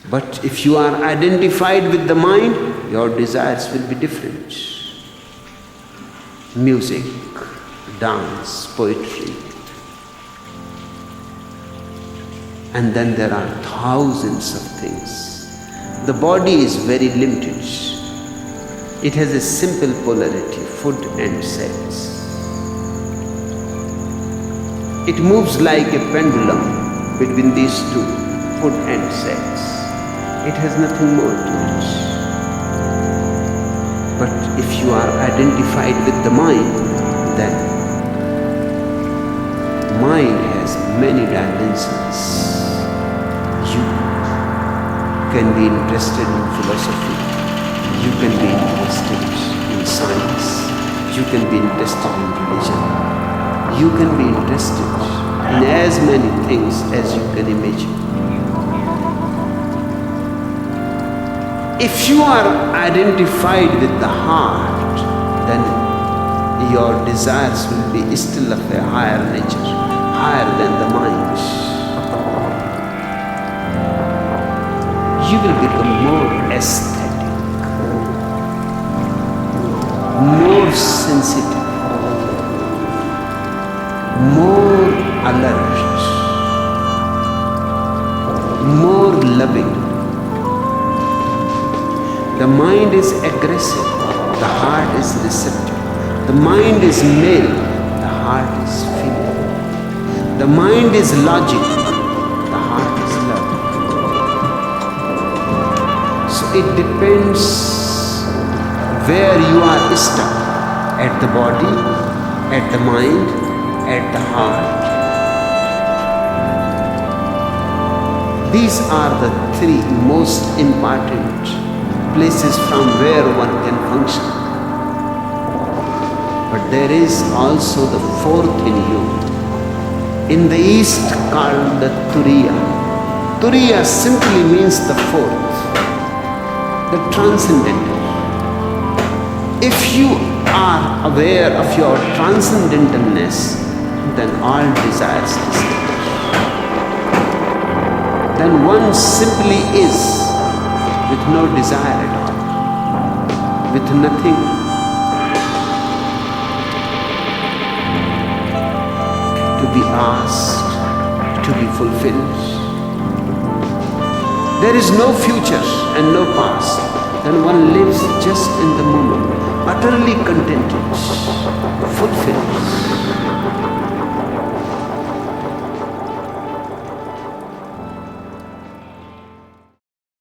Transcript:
But if you are identified with the mind, your desires will be different. Music, dance, poetry. And then there are thousands of things. The body is very limited. It has a simple polarity, food and sex. It moves like a pendulum between these two, food and sex. It has nothing more to it. But if you are identified with the mind, then mind has many dimensions. You can be interested in philosophy. You can be interested in science. You can be interested in religion. You can be interested in as many things as you can imagine. If you are identified with the heart, then your desires will be still of a higher nature, higher than the mind. You will become more aesthetic, more sensitive, more alert, more loving. The mind is aggressive, the heart is receptive. The mind is male, the heart is female. The mind is logic, the heart is love. So it depends where you are stuck, at the body, at the mind, at the heart. These are the three most important places from where one can function. But there is also the fourth in you. In the East called the Turiya. Turiya simply means the fourth, the transcendental. If you are aware of your transcendentalness, then all desires disappear. Then one simply is, with no desire at all, with nothing. To be asked, to be fulfilled. There is no future and no past. Then one lives just in the moment, utterly contented, fulfilled.